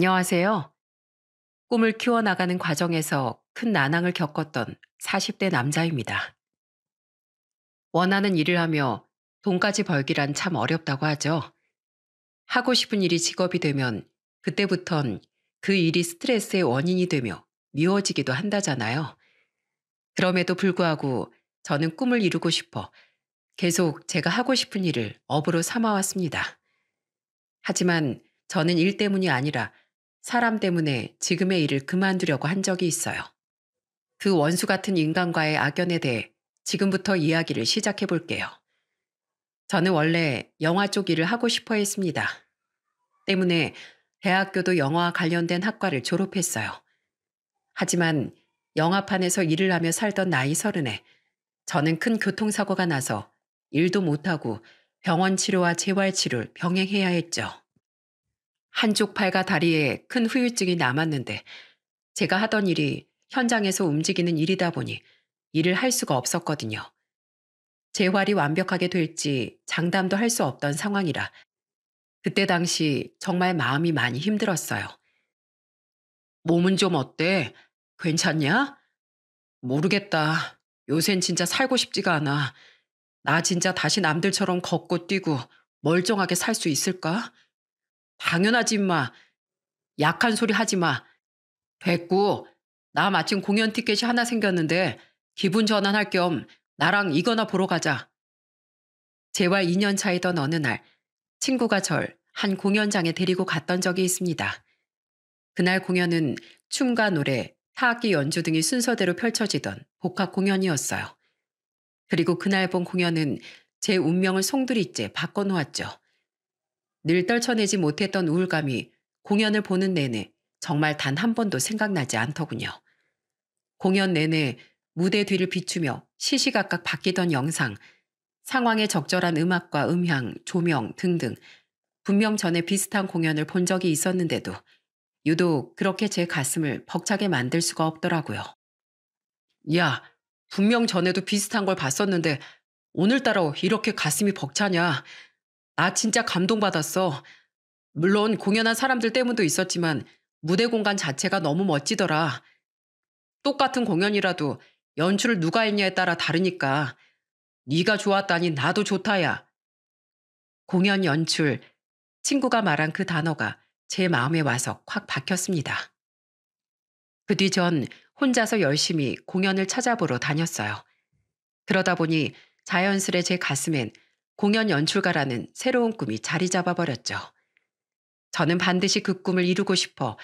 안녕하세요. 꿈을 키워나가는 과정에서 큰 난항을 겪었던 40대 남자입니다. 원하는 일을 하며 돈까지 벌기란 참 어렵다고 하죠. 하고 싶은 일이 직업이 되면 그때부턴 그 일이 스트레스의 원인이 되며 미워지기도 한다잖아요. 그럼에도 불구하고 저는 꿈을 이루고 싶어 계속 제가 하고 싶은 일을 업으로 삼아왔습니다. 하지만 저는 일 때문이 아니라 사람 때문에 지금의 일을 그만두려고 한 적이 있어요. 그 원수 같은 인간과의 악연에 대해 지금부터 이야기를 시작해 볼게요. 저는 원래 영화 쪽 일을 하고 싶어 했습니다. 때문에 대학교도 영화와 관련된 학과를 졸업했어요. 하지만 영화판에서 일을 하며 살던 나이 30에 저는 큰 교통사고가 나서 일도 못하고 병원 치료와 재활 치료를 병행해야 했죠. 한쪽 팔과 다리에 큰 후유증이 남았는데 제가 하던 일이 현장에서 움직이는 일이다 보니 일을 할 수가 없었거든요. 재활이 완벽하게 될지 장담도 할 수 없던 상황이라 그때 당시 정말 마음이 많이 힘들었어요. 몸은 좀 어때? 괜찮냐? 모르겠다. 요샌 진짜 살고 싶지가 않아. 나 진짜 다시 남들처럼 걷고 뛰고 멀쩡하게 살 수 있을까? 당연하지 임마. 약한 소리 하지 마. 됐고, 나 마침 공연 티켓이 하나 생겼는데 기분 전환할 겸 나랑 이거나 보러 가자. 재활 2년 차이던 어느 날 친구가 절 한 공연장에 데리고 갔던 적이 있습니다. 그날 공연은 춤과 노래, 타악기 연주 등이 순서대로 펼쳐지던 복합 공연이었어요. 그리고 그날 본 공연은 제 운명을 송두리째 바꿔놓았죠. 늘 떨쳐내지 못했던 우울감이 공연을 보는 내내 정말 단 한 번도 생각나지 않더군요. 공연 내내 무대 뒤를 비추며 시시각각 바뀌던 영상, 상황에 적절한 음악과 음향, 조명 등등 분명 전에 비슷한 공연을 본 적이 있었는데도 유독 그렇게 제 가슴을 벅차게 만들 수가 없더라고요. 야, 분명 전에도 비슷한 걸 봤었는데 오늘따라 이렇게 가슴이 벅차냐. 나 진짜 감동받았어. 물론 공연한 사람들 때문도 있었지만 무대 공간 자체가 너무 멋지더라. 똑같은 공연이라도 연출을 누가 했냐에 따라 다르니까 네가 좋았다니 나도 좋다야. 공연 연출, 친구가 말한 그 단어가 제 마음에 와서 콱 박혔습니다. 그 뒤 전 혼자서 열심히 공연을 찾아보러 다녔어요. 그러다 보니 자연스레 제 가슴엔 공연 연출가라는 새로운 꿈이 자리 잡아버렸죠. 저는 반드시 그 꿈을 이루고 싶어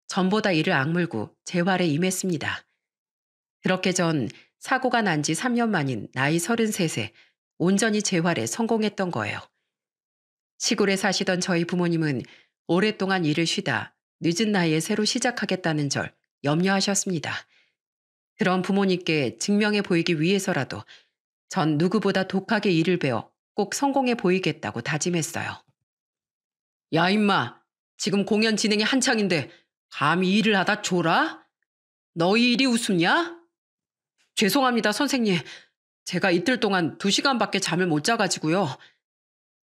전보다 이를 악물고 재활에 임했습니다. 그렇게 전 사고가 난 지 3년 만인 나이 33세 온전히 재활에 성공했던 거예요. 시골에 사시던 저희 부모님은 오랫동안 일을 쉬다 늦은 나이에 새로 시작하겠다는 절 염려하셨습니다. 그런 부모님께 증명해 보이기 위해서라도 전 누구보다 독하게 일을 배워 꼭 성공해 보이겠다고 다짐했어요. 야 임마, 지금 공연 진행이 한창인데 감히 일을 하다 졸아? 너희 일이 웃음냐? 죄송합니다 선생님. 제가 이틀 동안 2시간밖에 잠을 못 자가지고요.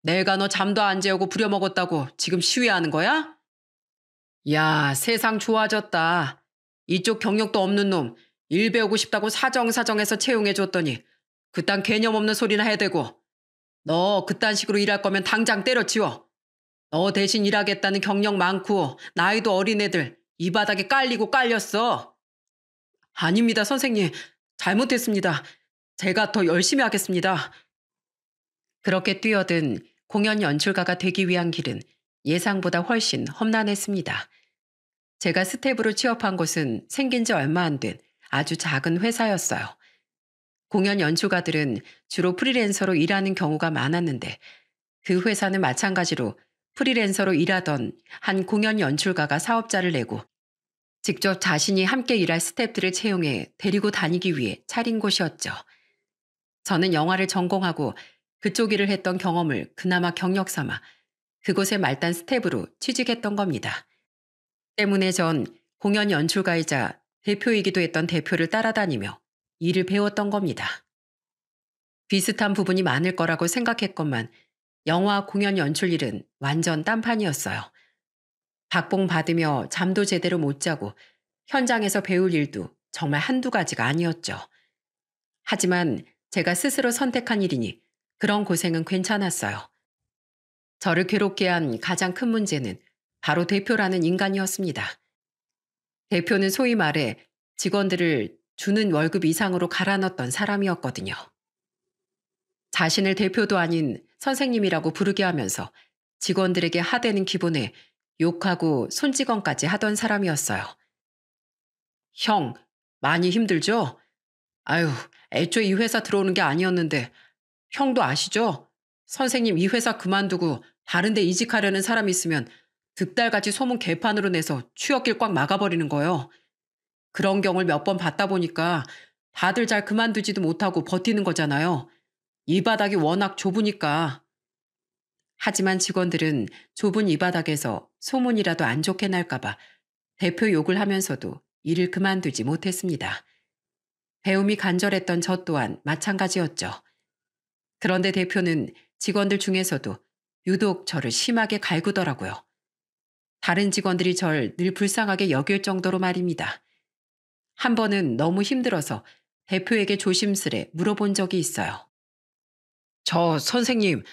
내가 너 잠도 안 재우고 부려먹었다고 지금 시위하는 거야? 야, 세상 좋아졌다. 이쪽 경력도 없는 놈, 일 배우고 싶다고 사정사정해서 채용해줬더니 그딴 개념 없는 소리나 해대고 너 그딴 식으로 일할 거면 당장 때려치워. 너 대신 일하겠다는 경력 많고 나이도 어린 애들 이 바닥에 깔리고 깔렸어. 아닙니다, 선생님. 잘못했습니다. 제가 더 열심히 하겠습니다. 그렇게 뛰어든 공연 연출가가 되기 위한 길은 예상보다 훨씬 험난했습니다. 제가 스텝으로 취업한 곳은 생긴 지 얼마 안 된 아주 작은 회사였어요. 공연 연출가들은 주로 프리랜서로 일하는 경우가 많았는데 그 회사는 마찬가지로 프리랜서로 일하던 한 공연 연출가가 사업자를 내고 직접 자신이 함께 일할 스태프들을 채용해 데리고 다니기 위해 차린 곳이었죠. 저는 영화를 전공하고 그쪽 일을 했던 경험을 그나마 경력 삼아 그곳의 말단 스텝으로 취직했던 겁니다. 때문에 전 공연 연출가이자 대표이기도 했던 대표를 따라다니며 일을 배웠던 겁니다. 비슷한 부분이 많을 거라고 생각했건만 영화 공연 연출 일은 완전 딴판이었어요. 박봉 받으며 잠도 제대로 못 자고 현장에서 배울 일도 정말 한두 가지가 아니었죠. 하지만 제가 스스로 선택한 일이니 그런 고생은 괜찮았어요. 저를 괴롭게 한 가장 큰 문제는 바로 대표라는 인간이었습니다. 대표는 소위 말해 직원들을 주는 월급 이상으로 갈아넣었던 사람이었거든요. 자신을 대표도 아닌 선생님이라고 부르게 하면서 직원들에게 하대는 기본에 욕하고 손찌검까지 하던 사람이었어요. 형, 많이 힘들죠? 아유, 애초에 이 회사 들어오는 게 아니었는데 형도 아시죠? 선생님 이 회사 그만두고 다른 데 이직하려는 사람 있으면 득달같이 소문 개판으로 내서 취업길 꽉 막아버리는 거요. 그런 경우를 몇 번 봤다 보니까 다들 잘 그만두지도 못하고 버티는 거잖아요. 이 바닥이 워낙 좁으니까. 하지만 직원들은 좁은 이 바닥에서 소문이라도 안 좋게 날까봐 대표 욕을 하면서도 일을 그만두지 못했습니다. 배움이 간절했던 저 또한 마찬가지였죠. 그런데 대표는 직원들 중에서도 유독 저를 심하게 갈구더라고요. 다른 직원들이 절 늘 불쌍하게 여길 정도로 말입니다. 한 번은 너무 힘들어서 대표에게 조심스레 물어본 적이 있어요. 저 선생님,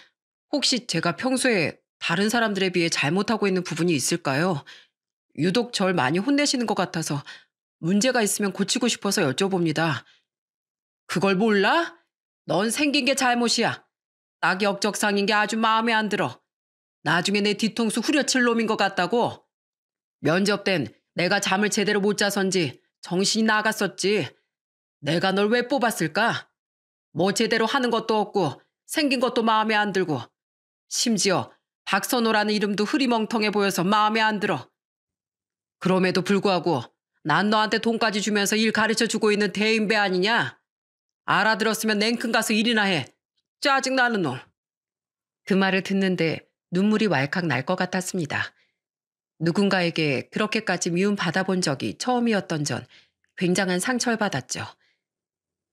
혹시 제가 평소에 다른 사람들에 비해 잘못하고 있는 부분이 있을까요? 유독 절 많이 혼내시는 것 같아서 문제가 있으면 고치고 싶어서 여쭤봅니다. 그걸 몰라? 넌 생긴 게 잘못이야. 딱 역적상인 게 아주 마음에 안 들어. 나중에 내 뒤통수 후려칠 놈인 것 같다고. 면접 땐 내가 잠을 제대로 못 자선지 정신이 나갔었지. 내가 널 왜 뽑았을까? 뭐 제대로 하는 것도 없고 생긴 것도 마음에 안 들고 심지어 박선호라는 이름도 흐리멍텅해 보여서 마음에 안 들어. 그럼에도 불구하고 난 너한테 돈까지 주면서 일 가르쳐주고 있는 대인배 아니냐? 알아들었으면 냉큼 가서 일이나 해. 짜증나는 놈. 그 말을 듣는데 눈물이 왈칵 날 것 같았습니다. 누군가에게 그렇게까지 미움받아 본 적이 처음이었던 전 굉장한 상처를 받았죠.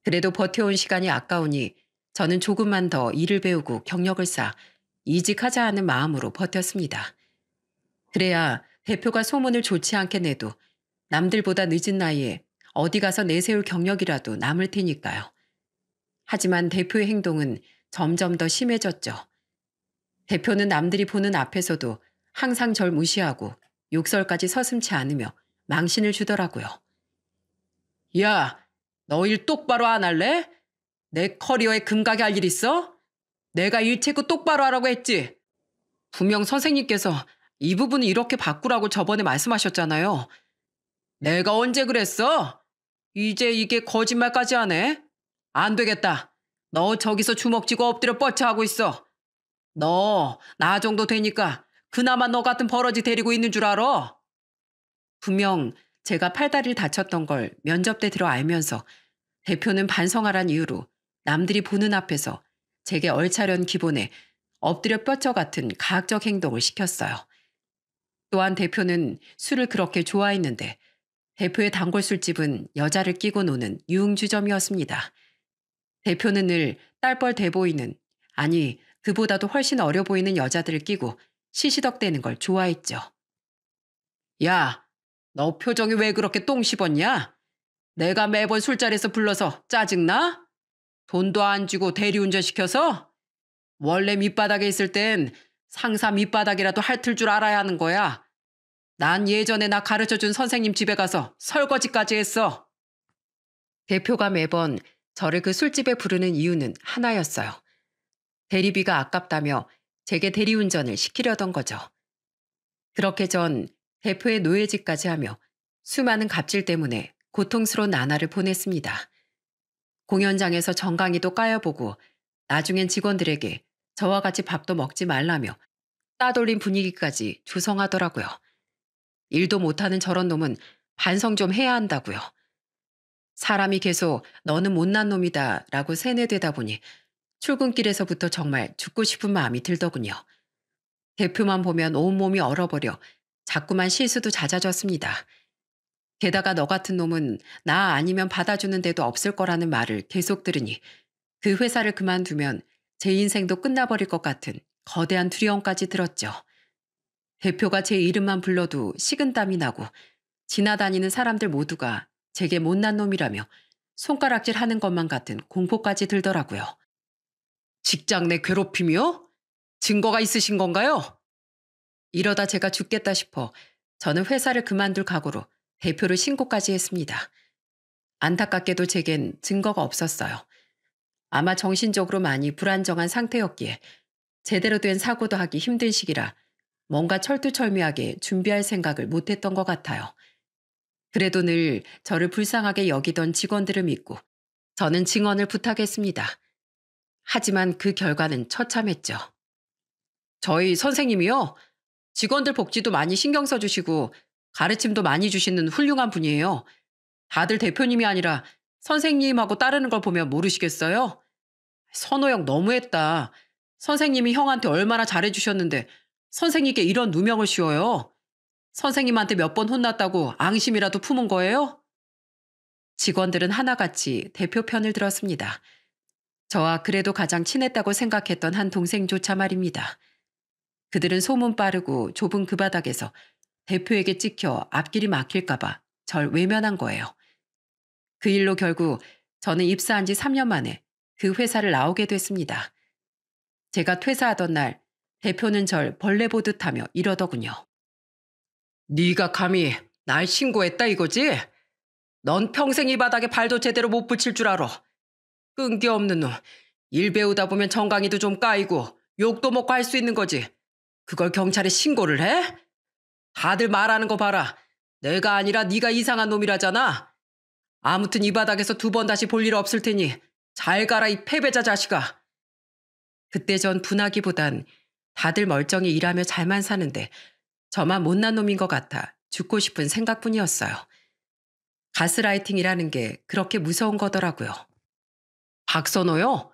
그래도 버텨온 시간이 아까우니 저는 조금만 더 일을 배우고 경력을 쌓아 이직하자 하는 마음으로 버텼습니다. 그래야 대표가 소문을 좋지 않게 내도 남들보다 늦은 나이에 어디 가서 내세울 경력이라도 남을 테니까요. 하지만 대표의 행동은 점점 더 심해졌죠. 대표는 남들이 보는 앞에서도 항상 절 무시하고 욕설까지 서슴지 않으며 망신을 주더라고요. 야, 너 일 똑바로 안 할래? 내 커리어에 금가게 할 일 있어? 내가 일 체크 똑바로 하라고 했지. 분명 선생님께서 이 부분을 이렇게 바꾸라고 저번에 말씀하셨잖아요. 내가 언제 그랬어? 이제 이게 거짓말까지 하네? 안 되겠다. 너 저기서 주먹 쥐고 엎드려 뻗쳐하고 있어. 너 나 정도 되니까 그나마 너 같은 버러지 데리고 있는 줄 알아? 분명 제가 팔다리를 다쳤던 걸 면접 때 들어 알면서 대표는 반성하란 이유로 남들이 보는 앞에서 제게 얼차려는 기본에 엎드려 뻗쳐 같은 가학적 행동을 시켰어요. 또한 대표는 술을 그렇게 좋아했는데 대표의 단골 술집은 여자를 끼고 노는 유흥주점이었습니다. 대표는 늘 딸뻘 돼 보이는, 아니 그보다도 훨씬 어려 보이는 여자들을 끼고 시시덕대는 걸 좋아했죠. 야, 너 표정이 왜 그렇게 똥 씹었냐? 내가 매번 술자리에서 불러서 짜증나? 돈도 안 주고 대리운전 시켜서? 원래 밑바닥에 있을 땐 상사 밑바닥이라도 핥을 줄 알아야 하는 거야. 난 예전에 나 가르쳐준 선생님 집에 가서 설거지까지 했어. 대표가 매번 저를 그 술집에 부르는 이유는 하나였어요. 대리비가 아깝다며 제게 대리운전을 시키려던 거죠. 그렇게 전 대표의 노예직까지 하며 수많은 갑질 때문에 고통스러운 나날을 보냈습니다. 공연장에서 정강이도 까여보고 나중엔 직원들에게 저와 같이 밥도 먹지 말라며 따돌린 분위기까지 조성하더라고요. 일도 못하는 저런 놈은 반성 좀 해야 한다고요. 사람이 계속 너는 못난 놈이다 라고 세뇌되다 보니 출근길에서부터 정말 죽고 싶은 마음이 들더군요. 대표만 보면 온몸이 얼어버려 자꾸만 실수도 잦아졌습니다. 게다가 너 같은 놈은 나 아니면 받아주는 데도 없을 거라는 말을 계속 들으니 그 회사를 그만두면 제 인생도 끝나버릴 것 같은 거대한 두려움까지 들었죠. 대표가 제 이름만 불러도 식은땀이 나고 지나다니는 사람들 모두가 제게 못난 놈이라며 손가락질 하는 것만 같은 공포까지 들더라고요. 직장 내 괴롭힘이요? 증거가 있으신 건가요? 이러다 제가 죽겠다 싶어 저는 회사를 그만둘 각오로 대표를 신고까지 했습니다. 안타깝게도 제겐 증거가 없었어요. 아마 정신적으로 많이 불안정한 상태였기에 제대로 된 사고도 하기 힘든 시기라 뭔가 철두철미하게 준비할 생각을 못했던 것 같아요. 그래도 늘 저를 불쌍하게 여기던 직원들을 믿고 저는 증언을 부탁했습니다. 하지만 그 결과는 처참했죠. 저희 선생님이요. 직원들 복지도 많이 신경 써주시고 가르침도 많이 주시는 훌륭한 분이에요. 다들 대표님이 아니라 선생님하고 따르는 걸 보면 모르시겠어요? 선호 형 너무했다. 선생님이 형한테 얼마나 잘해주셨는데 선생님께 이런 누명을 씌워요. 선생님한테 몇 번 혼났다고 앙심이라도 품은 거예요? 직원들은 하나같이 대표 편을 들었습니다. 저와 그래도 가장 친했다고 생각했던 한 동생조차 말입니다. 그들은 소문 빠르고 좁은 그 바닥에서 대표에게 찍혀 앞길이 막힐까봐 절 외면한 거예요. 그 일로 결국 저는 입사한 지 3년 만에 그 회사를 나오게 됐습니다. 제가 퇴사하던 날 대표는 절 벌레 보듯 하며 이러더군요. 네가 감히 날 신고했다 이거지? 넌 평생 이 바닥에 발도 제대로 못 붙일 줄 알아. 끈기 없는 놈. 일 배우다 보면 정강이도 좀 까이고 욕도 먹고 할 수 있는 거지. 그걸 경찰에 신고를 해? 다들 말하는 거 봐라. 내가 아니라 네가 이상한 놈이라잖아. 아무튼 이 바닥에서 두 번 다시 볼 일 없을 테니 잘 가라 이 패배자 자식아. 그때 전 분하기보단 다들 멀쩡히 일하며 잘만 사는데 저만 못난 놈인 것 같아 죽고 싶은 생각뿐이었어요. 가스라이팅이라는 게 그렇게 무서운 거더라고요. 박선호요?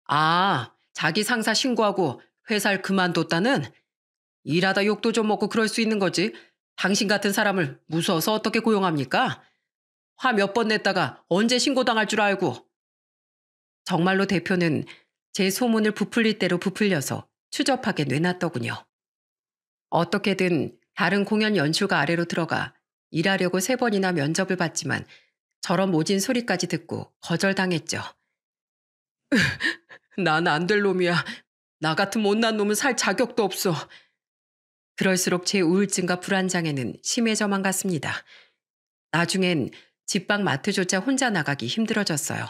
아, 자기 상사 신고하고 회사를 그만뒀다는? 일하다 욕도 좀 먹고 그럴 수 있는 거지. 당신 같은 사람을 무서워서 어떻게 고용합니까? 화 몇 번 냈다가 언제 신고당할 줄 알고. 정말로 대표는 제 소문을 부풀릴 대로 부풀려서 추접하게 내놨더군요. 어떻게든 다른 공연 연출가 아래로 들어가 일하려고 3번이나 면접을 봤지만 저런 모진 소리까지 듣고 거절당했죠. 난 안 될 놈이야. 나 같은 못난 놈은 살 자격도 없어. 그럴수록 제 우울증과 불안장애는 심해져만 갔습니다. 나중엔 집밖 마트조차 혼자 나가기 힘들어졌어요.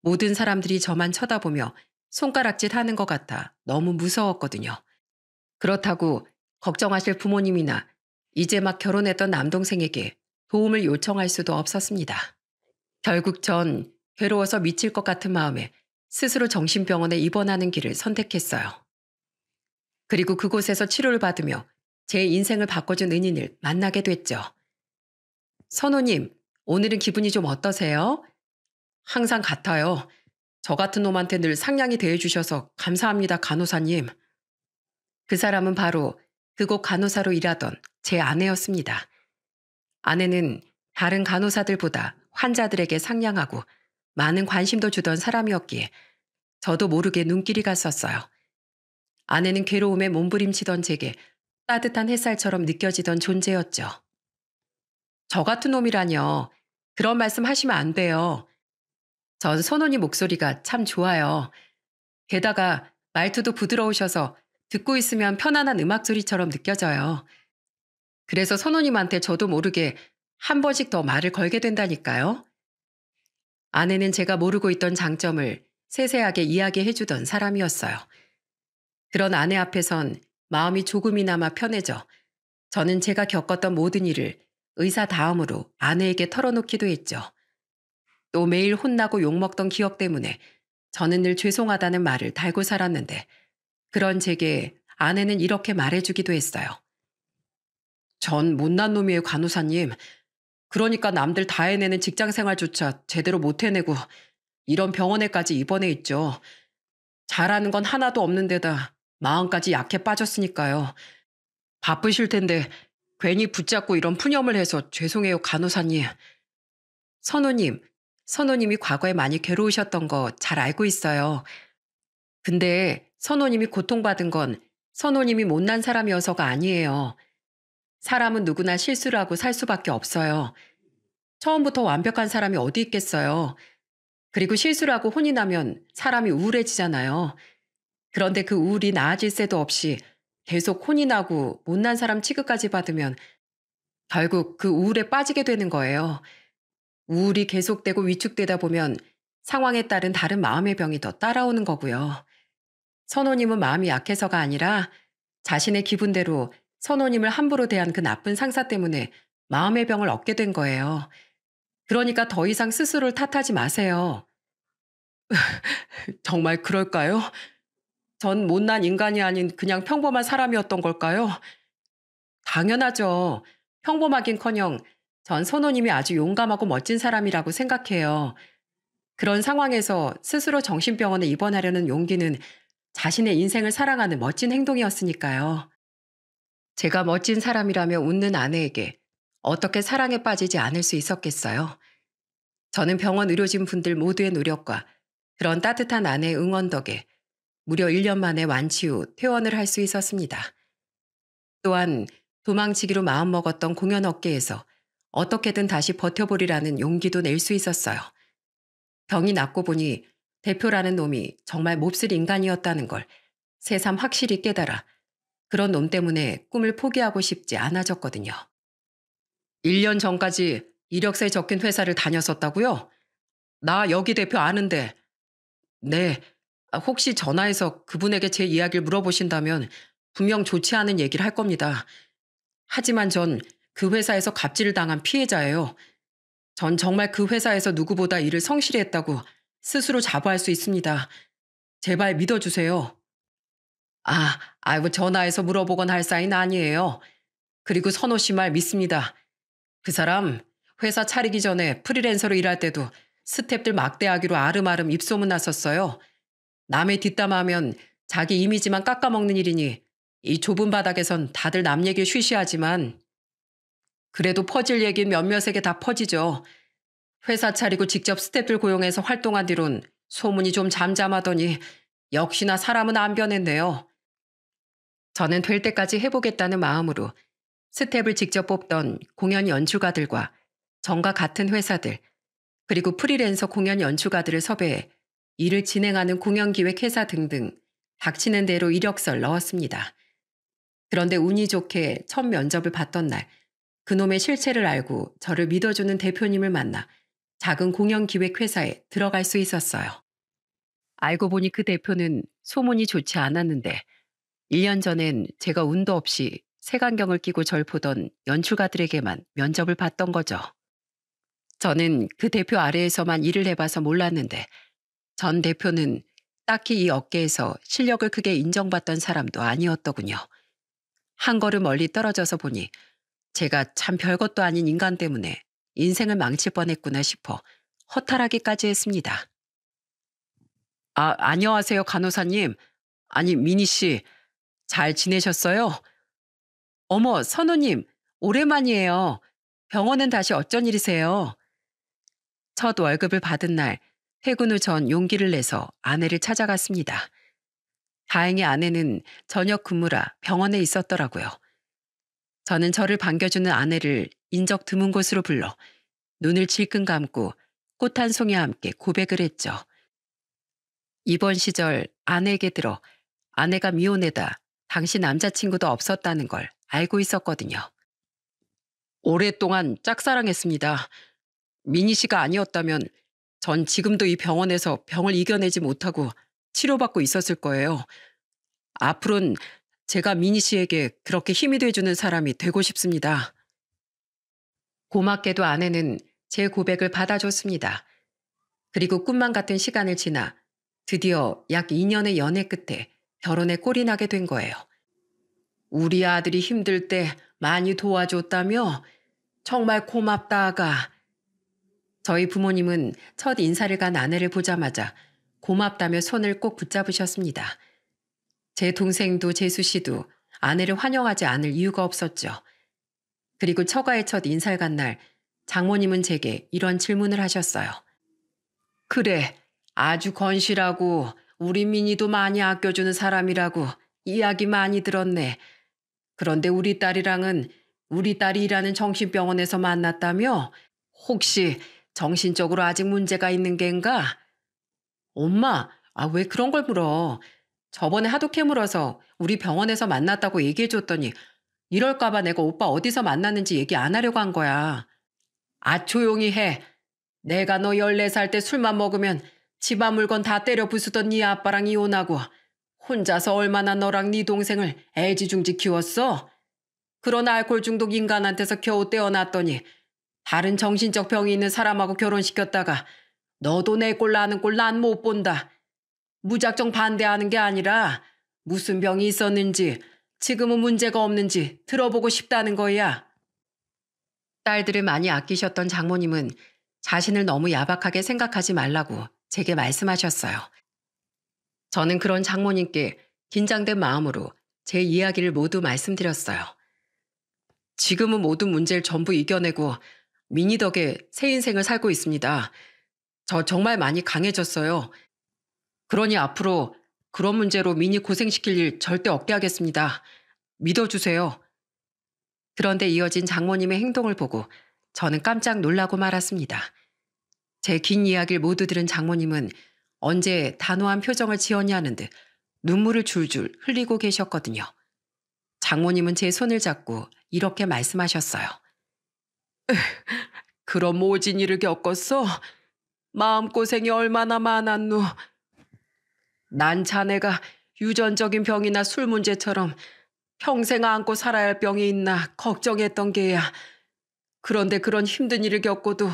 모든 사람들이 저만 쳐다보며 손가락질 하는 것 같아 너무 무서웠거든요. 그렇다고 걱정하실 부모님이나 이제 막 결혼했던 남동생에게 도움을 요청할 수도 없었습니다. 결국 전 괴로워서 미칠 것 같은 마음에 스스로 정신병원에 입원하는 길을 선택했어요. 그리고 그곳에서 치료를 받으며 제 인생을 바꿔준 은인을 만나게 됐죠. 선호님, 오늘은 기분이 좀 어떠세요? 항상 같아요. 저 같은 놈한테 늘 상냥히 대해주셔서 감사합니다, 간호사님. 그 사람은 바로 그곳 간호사로 일하던 제 아내였습니다. 아내는 다른 간호사들보다 환자들에게 상냥하고 많은 관심도 주던 사람이었기에 저도 모르게 눈길이 갔었어요. 아내는 괴로움에 몸부림치던 제게 따뜻한 햇살처럼 느껴지던 존재였죠. 저 같은 놈이라뇨. 그런 말씀 하시면 안 돼요. 전 선호님 목소리가 참 좋아요. 게다가 말투도 부드러우셔서 듣고 있으면 편안한 음악 소리처럼 느껴져요. 그래서 선호님한테 저도 모르게 한 번씩 더 말을 걸게 된다니까요. 아내는 제가 모르고 있던 장점을 세세하게 이야기해주던 사람이었어요. 그런 아내 앞에선 마음이 조금이나마 편해져 저는 제가 겪었던 모든 일을 의사 다음으로 아내에게 털어놓기도 했죠. 또 매일 혼나고 욕먹던 기억 때문에 저는 늘 죄송하다는 말을 달고 살았는데 그런 제게 아내는 이렇게 말해주기도 했어요. 전 못난 놈이에요, 간호사님. 그러니까 남들 다 해내는 직장생활조차 제대로 못 해내고 이런 병원에까지 입원해 있죠. 잘하는 건 하나도 없는 데다 마음까지 약해 빠졌으니까요. 바쁘실 텐데 괜히 붙잡고 이런 푸념을 해서 죄송해요, 간호사님. 선호님, 선호님이 과거에 많이 괴로우셨던 거 잘 알고 있어요. 근데 선호님이 고통받은 건 선호님이 못난 사람이어서가 아니에요. 사람은 누구나 실수를 하고 살 수밖에 없어요. 처음부터 완벽한 사람이 어디 있겠어요. 그리고 실수를 하고 혼이 나면 사람이 우울해지잖아요. 그런데 그 우울이 나아질 새도 없이 계속 혼이 나고 못난 사람 취급까지 받으면 결국 그 우울에 빠지게 되는 거예요. 우울이 계속되고 위축되다 보면 상황에 따른 다른 마음의 병이 더 따라오는 거고요. 선호님은 마음이 약해서가 아니라 자신의 기분대로 선호님을 함부로 대한 그 나쁜 상사 때문에 마음의 병을 얻게 된 거예요. 그러니까 더 이상 스스로를 탓하지 마세요. 정말 그럴까요? 전 못난 인간이 아닌 그냥 평범한 사람이었던 걸까요? 당연하죠. 평범하긴커녕 전 선호님이 아주 용감하고 멋진 사람이라고 생각해요. 그런 상황에서 스스로 정신병원에 입원하려는 용기는 자신의 인생을 사랑하는 멋진 행동이었으니까요. 제가 멋진 사람이라며 웃는 아내에게 어떻게 사랑에 빠지지 않을 수 있었겠어요? 저는 병원 의료진 분들 모두의 노력과 그런 따뜻한 아내의 응원 덕에 무려 1년 만에 완치 후 퇴원을 할 수 있었습니다. 또한 도망치기로 마음먹었던 공연 업계에서 어떻게든 다시 버텨보리라는 용기도 낼 수 있었어요. 병이 낫고 보니 대표라는 놈이 정말 몹쓸 인간이었다는 걸 새삼 확실히 깨달아 그런 놈 때문에 꿈을 포기하고 싶지 않아졌거든요. 1년 전까지 이력서에 적힌 회사를 다녔었다고요? 나 여기 대표 아는데. 네. 혹시 전화해서 그분에게 제 이야기를 물어보신다면 분명 좋지 않은 얘기를 할 겁니다. 하지만 전 그 회사에서 갑질을 당한 피해자예요. 전 정말 그 회사에서 누구보다 일을 성실히 했다고 스스로 자부할 수 있습니다. 제발 믿어주세요. 아이고 전화해서 물어보건 할 사이는 아니에요. 그리고 선호 씨 말 믿습니다. 그 사람 회사 차리기 전에 프리랜서로 일할 때도 스탭들 막대하기로 아름아름 입소문 났었어요. 남의 뒷담화하면 자기 이미지만 깎아먹는 일이니 이 좁은 바닥에선 다들 남 얘기를 쉬쉬하지만 그래도 퍼질 얘기는 몇몇에게 다 퍼지죠. 회사 차리고 직접 스태프들 고용해서 활동한 뒤론 소문이 좀 잠잠하더니 역시나 사람은 안 변했네요. 저는 될 때까지 해보겠다는 마음으로 스텝을 직접 뽑던 공연 연출가들과 전과 같은 회사들 그리고 프리랜서 공연 연출가들을 섭외해 일을 진행하는 공연기획회사 등등 닥치는 대로 이력서를 넣었습니다. 그런데 운이 좋게 첫 면접을 봤던 날 그놈의 실체를 알고 저를 믿어주는 대표님을 만나 작은 공연기획회사에 들어갈 수 있었어요. 알고 보니 그 대표는 소문이 좋지 않았는데 1년 전엔 제가 운도 없이 색안경을 끼고 절 보던 연출가들에게만 면접을 봤던 거죠. 저는 그 대표 아래에서만 일을 해봐서 몰랐는데 전 대표는 딱히 이 업계에서 실력을 크게 인정받던 사람도 아니었더군요. 한 걸음 멀리 떨어져서 보니 제가 참 별것도 아닌 인간 때문에 인생을 망칠 뻔했구나 싶어 허탈하기까지 했습니다. 안녕하세요, 간호사님. 아니, 미니 씨, 잘 지내셨어요? 어머, 선우님, 오랜만이에요. 병원은 다시 어쩐 일이세요? 첫 월급을 받은 날, 퇴근 후 전 용기를 내서 아내를 찾아갔습니다. 다행히 아내는 저녁 근무라 병원에 있었더라고요. 저는 저를 반겨주는 아내를 인적 드문 곳으로 불러 눈을 질끈 감고 꽃 한 송이와 함께 고백을 했죠. 이번 시절 아내에게 들어 아내가 미혼에다 당시 남자친구도 없었다는 걸 알고 있었거든요. 오랫동안 짝사랑했습니다. 미니 씨가 아니었다면 전 지금도 이 병원에서 병을 이겨내지 못하고 치료받고 있었을 거예요. 앞으로는 제가 미니 씨에게 그렇게 힘이 돼주는 사람이 되고 싶습니다. 고맙게도 아내는 제 고백을 받아줬습니다. 그리고 꿈만 같은 시간을 지나 드디어 약 2년의 연애 끝에 결혼에 꼴이 나게 된 거예요. 우리 아들이 힘들 때 많이 도와줬다며? 정말 고맙다, 아가. 저희 부모님은 첫 인사를 간 아내를 보자마자 고맙다며 손을 꼭 붙잡으셨습니다. 제 동생도 재수 씨도 아내를 환영하지 않을 이유가 없었죠. 그리고 처가의 첫 인사를 간 날 장모님은 제게 이런 질문을 하셨어요. 그래, 아주 건실하고 우리 민이도 많이 아껴주는 사람이라고 이야기 많이 들었네. 그런데 우리 딸이랑은 우리 딸이 일하는 정신병원에서 만났다며? 혹시 정신적으로 아직 문제가 있는 겐가? 엄마, 왜 그런 걸 물어? 저번에 하도 캐물어서 우리 병원에서 만났다고 얘기해줬더니 이럴까봐 내가 오빠 어디서 만났는지 얘기 안 하려고 한 거야. 조용히 해. 내가 너 14살 때 술만 먹으면 집안 물건 다 때려 부수던 네 아빠랑 이혼하고 혼자서 얼마나 너랑 네 동생을 애지중지 키웠어? 그런 알코올 중독 인간한테서 겨우 떼어놨더니 다른 정신적 병이 있는 사람하고 결혼시켰다가 너도 내 꼴 나는 꼴 난 못 본다. 무작정 반대하는 게 아니라 무슨 병이 있었는지 지금은 문제가 없는지 들어보고 싶다는 거야. 딸들을 많이 아끼셨던 장모님은 자신을 너무 야박하게 생각하지 말라고 제게 말씀하셨어요. 저는 그런 장모님께 긴장된 마음으로 제 이야기를 모두 말씀드렸어요. 지금은 모든 문제를 전부 이겨내고 미니 덕에 새 인생을 살고 있습니다. 저 정말 많이 강해졌어요. 그러니 앞으로 그런 문제로 미니 고생시킬 일 절대 없게 하겠습니다. 믿어주세요. 그런데 이어진 장모님의 행동을 보고 저는 깜짝 놀라고 말았습니다. 제 긴 이야기를 모두 들은 장모님은 언제 단호한 표정을 지었냐는 듯 눈물을 줄줄 흘리고 계셨거든요. 장모님은 제 손을 잡고 이렇게 말씀하셨어요. 그런 모진 일을 겪었어? 마음고생이 얼마나 많았누. 난 자네가 유전적인 병이나 술 문제처럼 평생 안고 살아야 할 병이 있나 걱정했던 게야. 그런데 그런 힘든 일을 겪고도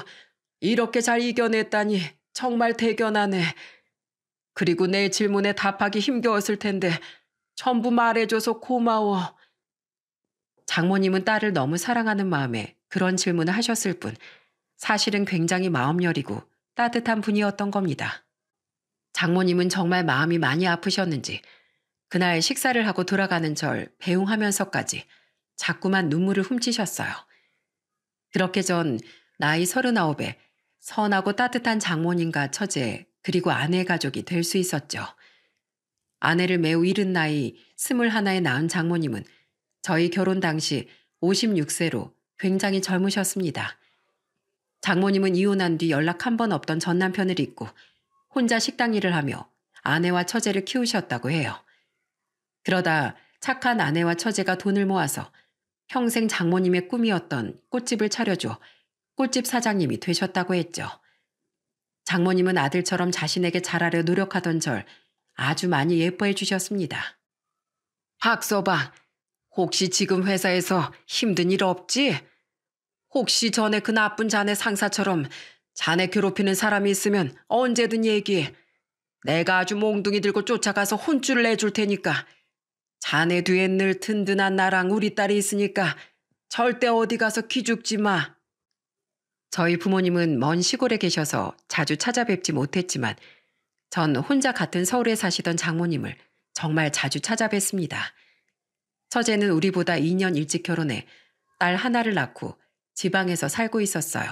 이렇게 잘 이겨냈다니 정말 대견하네. 그리고 내 질문에 답하기 힘겨웠을 텐데 전부 말해줘서 고마워. 장모님은 딸을 너무 사랑하는 마음에 그런 질문을 하셨을 뿐 사실은 굉장히 마음 여리고 따뜻한 분이었던 겁니다. 장모님은 정말 마음이 많이 아프셨는지 그날 식사를 하고 돌아가는 절 배웅하면서까지 자꾸만 눈물을 훔치셨어요. 그렇게 전 나이 39에 선하고 따뜻한 장모님과 처제 그리고 아내 가족이 될 수 있었죠. 아내를 매우 이른 나이 21에 낳은 장모님은 저희 결혼 당시 56세로 굉장히 젊으셨습니다. 장모님은 이혼한 뒤 연락 한 번 없던 전 남편을 잊고 혼자 식당 일을 하며 아내와 처제를 키우셨다고 해요. 그러다 착한 아내와 처제가 돈을 모아서 평생 장모님의 꿈이었던 꽃집을 차려줘 꽃집 사장님이 되셨다고 했죠. 장모님은 아들처럼 자신에게 잘하려 노력하던 절 아주 많이 예뻐해 주셨습니다. 박서방, 혹시 지금 회사에서 힘든 일 없지? 혹시 전에 그 나쁜 자네 상사처럼 자네 괴롭히는 사람이 있으면 언제든 얘기해. 내가 아주 몽둥이 들고 쫓아가서 혼쭐을 내줄 테니까. 자네 뒤엔 늘 든든한 나랑 우리 딸이 있으니까 절대 어디 가서 기죽지 마. 저희 부모님은 먼 시골에 계셔서 자주 찾아뵙지 못했지만 전 혼자 같은 서울에 사시던 장모님을 정말 자주 찾아뵀습니다. 처제는 우리보다 2년 일찍 결혼해 딸 하나를 낳고 지방에서 살고 있었어요.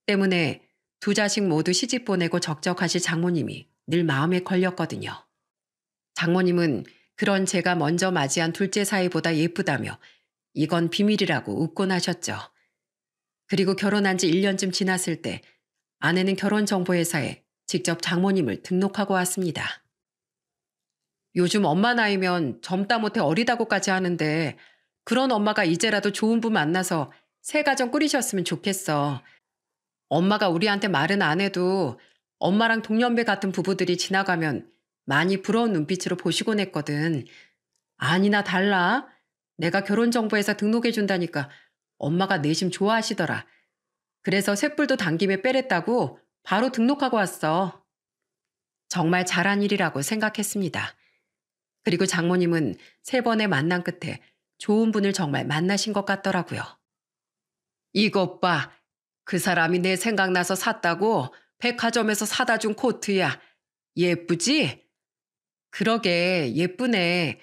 때문에 두 자식 모두 시집 보내고 적적하실 장모님이 늘 마음에 걸렸거든요. 장모님은 그런 제가 먼저 맞이한 둘째 사이보다 예쁘다며 이건 비밀이라고 웃곤 하셨죠. 그리고 결혼한 지 1년쯤 지났을 때 아내는 결혼정보회사에 직접 장모님을 등록하고 왔습니다. 요즘 엄마 나이면 젊다 못해 어리다고까지 하는데 그런 엄마가 이제라도 좋은 분 만나서 새 가정 꾸리셨으면 좋겠어. 엄마가 우리한테 말은 안 해도 엄마랑 동년배 같은 부부들이 지나가면 많이 부러운 눈빛으로 보시곤 했거든. 아니나 달라. 내가 결혼정보회사 등록해준다니까 엄마가 내심 좋아하시더라. 그래서 쇳불도 당김에 빼랬다고 바로 등록하고 왔어. 정말 잘한 일이라고 생각했습니다. 그리고 장모님은 3번의 만남 끝에 좋은 분을 정말 만나신 것 같더라고요. 이것 봐. 그 사람이 내 생각나서 샀다고 백화점에서 사다 준 코트야. 예쁘지? 그러게 예쁘네.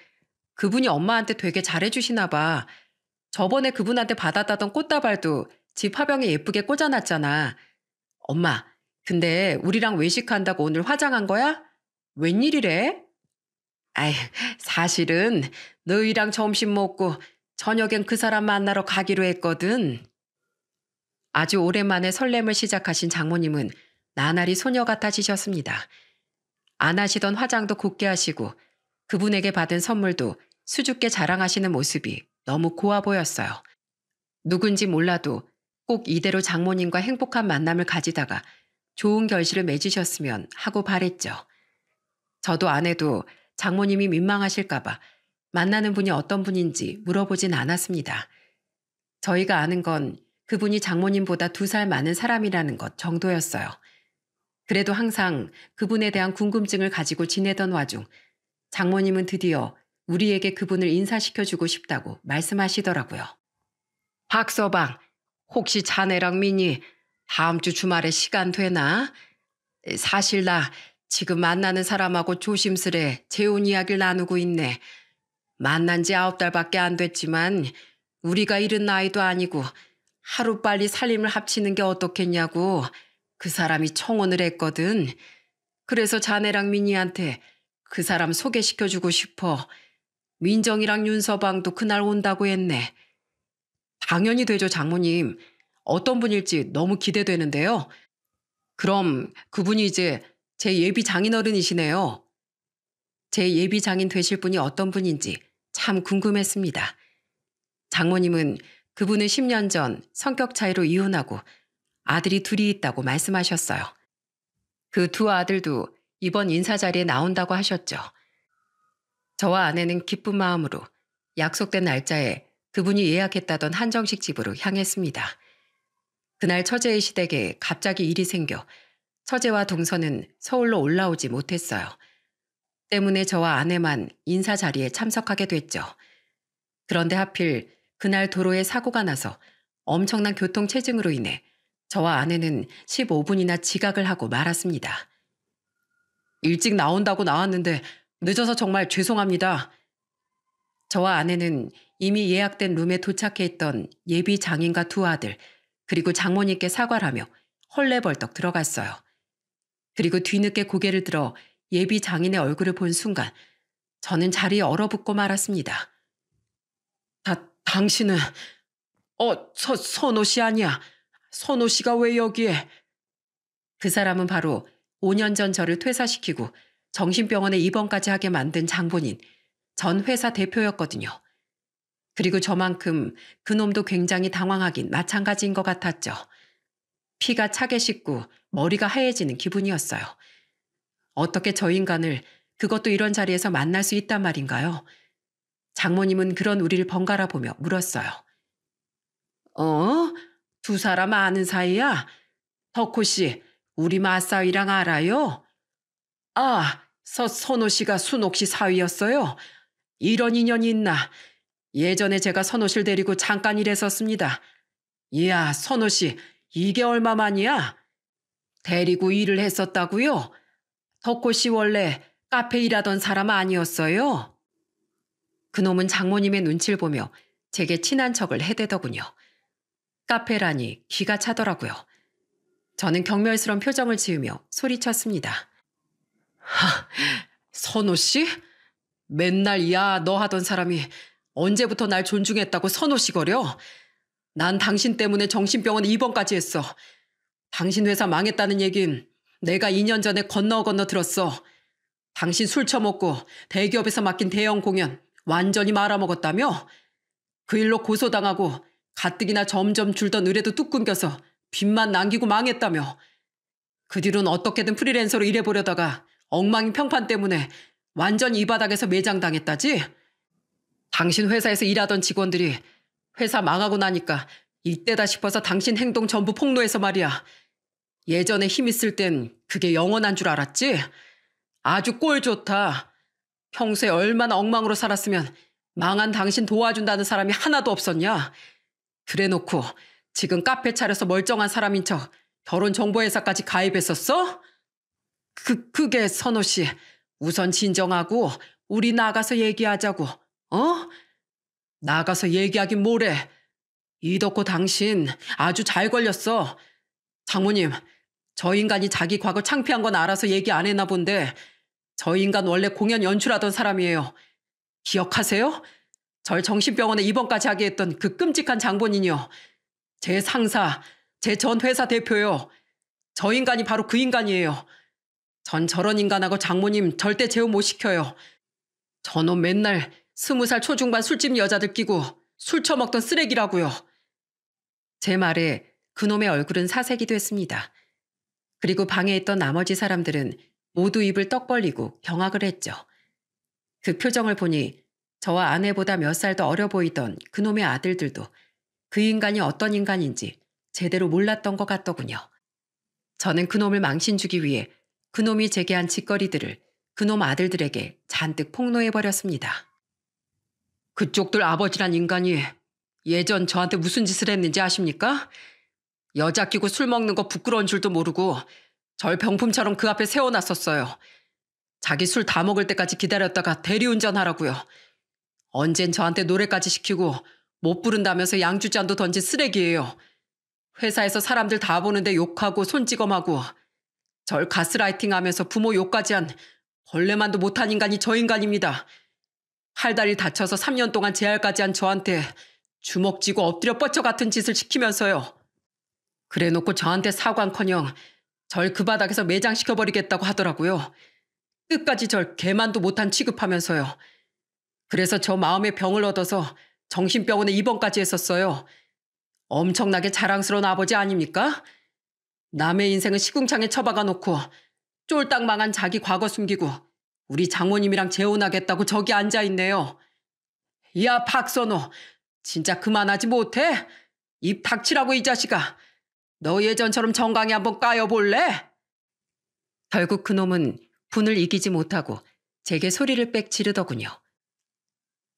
그분이 엄마한테 되게 잘해주시나 봐. 저번에 그분한테 받았다던 꽃다발도 집 화병에 예쁘게 꽂아놨잖아. 엄마, 근데 우리랑 외식한다고 오늘 화장한 거야? 웬일이래? 아이, 사실은 너희랑 점심 먹고 저녁엔 그 사람 만나러 가기로 했거든. 아주 오랜만에 설렘을 시작하신 장모님은 나날이 소녀 같아지셨습니다. 안 하시던 화장도 곱게 하시고 그분에게 받은 선물도 수줍게 자랑하시는 모습이 너무 고와 보였어요. 누군지 몰라도 꼭 이대로 장모님과 행복한 만남을 가지다가 좋은 결실을 맺으셨으면 하고 바랬죠. 저도 아내도 장모님이 민망하실까봐 만나는 분이 어떤 분인지 물어보진 않았습니다. 저희가 아는 건 그분이 장모님보다 2살 많은 사람이라는 것 정도였어요. 그래도 항상 그분에 대한 궁금증을 가지고 지내던 와중 장모님은 드디어 우리에게 그분을 인사시켜주고 싶다고 말씀하시더라고요. 박서방, 혹시 자네랑 민이 다음 주 주말에 시간 되나? 사실 나 지금 만나는 사람하고 조심스레 재혼 이야기를 나누고 있네. 만난 지 9달밖에 안 됐지만 우리가 이른 나이도 아니고 하루빨리 살림을 합치는 게 어떻겠냐고 그 사람이 청혼을 했거든. 그래서 자네랑 민이한테 그 사람 소개시켜주고 싶어. 민정이랑 윤서방도 그날 온다고 했네. 당연히 되죠, 장모님. 어떤 분일지 너무 기대되는데요. 그럼 그분이 이제 제 예비 장인어른이시네요. 제 예비 장인 되실 분이 어떤 분인지 참 궁금했습니다. 장모님은 그분은 10년 전 성격 차이로 이혼하고 아들이 둘이 있다고 말씀하셨어요. 그 2 아들도 이번 인사 자리에 나온다고 하셨죠. 저와 아내는 기쁜 마음으로 약속된 날짜에 그분이 예약했다던 한정식 집으로 향했습니다. 그날 처제의 시댁에 갑자기 일이 생겨 처제와 동서는 서울로 올라오지 못했어요. 때문에 저와 아내만 인사 자리에 참석하게 됐죠. 그런데 하필 그날 도로에 사고가 나서 엄청난 교통체증으로 인해 저와 아내는 15분이나 지각을 하고 말았습니다. 일찍 나온다고 나왔는데 늦어서 정말 죄송합니다. 저와 아내는 이미 예약된 룸에 도착해 있던 예비 장인과 2 아들, 그리고 장모님께 사과를 하며 헐레벌떡 들어갔어요. 그리고 뒤늦게 고개를 들어 예비 장인의 얼굴을 본 순간 저는 자리에 얼어붙고 말았습니다. 당신은 선호 씨 아니야. 선호 씨가 왜 여기에? 그 사람은 바로 5년 전 저를 퇴사시키고 정신병원에 입원까지 하게 만든 장본인, 전 회사 대표였거든요. 그리고 저만큼 그놈도 굉장히 당황하긴 마찬가지인 것 같았죠. 피가 차게 식고 머리가 하얘지는 기분이었어요. 어떻게 저 인간을 그것도 이런 자리에서 만날 수 있단 말인가요? 장모님은 그런 우리를 번갈아 보며 물었어요. 2 사람 아는 사이야? 덕호 씨, 우리 마사위랑 알아요? 아, 선호 씨가 순옥 씨 사위였어요? 이런 인연이 있나? 예전에 제가 선호 씨를 데리고 잠깐 일했었습니다. 이야, 선호 씨, 이게 얼마만이야? 데리고 일을 했었다고요? 덕호 씨 원래 카페 일하던 사람 아니었어요? 그놈은 장모님의 눈치를 보며 제게 친한 척을 해대더군요. 카페라니 기가 차더라고요. 저는 경멸스러운 표정을 지으며 소리쳤습니다. 선호 씨? 맨날 야 너 하던 사람이 언제부터 날 존중했다고 선호 씨 거려? 난 당신 때문에 정신병원 입원까지 했어. 당신 회사 망했다는 얘긴 내가 2년 전에 건너 들었어. 당신 술 처먹고 대기업에서 맡긴 대형 공연 완전히 말아먹었다며? 그 일로 고소당하고 가뜩이나 점점 줄던 의뢰도 뚝 끊겨서 빚만 남기고 망했다며. 그 뒤로는 어떻게든 프리랜서로 일해보려다가 엉망인 평판 때문에 완전히 이 바닥에서 매장당했다지? 당신 회사에서 일하던 직원들이 회사 망하고 나니까 이때다 싶어서 당신 행동 전부 폭로해서 말이야. 예전에 힘 있을 땐 그게 영원한 줄 알았지? 아주 꼴 좋다. 평소에 얼마나 엉망으로 살았으면 망한 당신 도와준다는 사람이 하나도 없었냐? 그래놓고 지금 카페 차려서 멀쩡한 사람인 척 결혼정보회사까지 가입했었어? 그게 선호 씨. 우선 진정하고 우리 나가서 얘기하자고. 나가서 얘기하긴 뭐래. 이덕호 당신 아주 잘 걸렸어. 장모님, 저 인간이 자기 과거 창피한 건 알아서 얘기 안 했나 본데 저 인간 원래 공연 연출하던 사람이에요. 기억하세요? 절 정신병원에 입원까지 하게 했던 그 끔찍한 장본인이요. 제 상사, 제 전 회사 대표요. 저 인간이 바로 그 인간이에요. 전 저런 인간하고 장모님 절대 재혼 못 시켜요. 저놈 맨날 20살 초중반 술집 여자들 끼고 술 처먹던 쓰레기라고요. 제 말에 그놈의 얼굴은 사색이 됐습니다. 그리고 방에 있던 나머지 사람들은 모두 입을 떡 벌리고 경악을 했죠. 그 표정을 보니 저와 아내보다 몇 살 더 어려 보이던 그놈의 아들들도 그 인간이 어떤 인간인지 제대로 몰랐던 것 같더군요. 저는 그놈을 망신 주기 위해 그놈이 제게 한 짓거리들을 그놈 아들들에게 잔뜩 폭로해버렸습니다. 그쪽들 아버지란 인간이 예전 저한테 무슨 짓을 했는지 아십니까? 여자 끼고 술 먹는 거 부끄러운 줄도 모르고 절 병품처럼 그 앞에 세워놨었어요. 자기 술 다 먹을 때까지 기다렸다가 대리운전하라고요. 언젠 저한테 노래까지 시키고 못 부른다면서 양주잔도 던진 쓰레기예요. 회사에서 사람들 다 보는데 욕하고 손찌검하고 절 가스라이팅하면서 부모 욕까지 한 벌레만도 못한 인간이 저 인간입니다. 팔다리 다쳐서 3년 동안 재활까지 한 저한테 주먹 쥐고 엎드려 뻗쳐 같은 짓을 시키면서요. 그래놓고 저한테 사과는커녕 절 그 바닥에서 매장시켜버리겠다고 하더라고요. 끝까지 절 개만도 못한 취급하면서요. 그래서 저 마음에 병을 얻어서 정신병원에 입원까지 했었어요. 엄청나게 자랑스러운 아버지 아닙니까? 남의 인생을 시궁창에 처박아 놓고 쫄딱 망한 자기 과거 숨기고 우리 장모님이랑 재혼하겠다고 저기 앉아있네요. 야 박선호, 진짜 그만하지 못해? 입 닥치라고 이 자식아. 너 예전처럼 정강이 한번 까여볼래? 결국 그놈은 분을 이기지 못하고 제게 소리를 빽 지르더군요.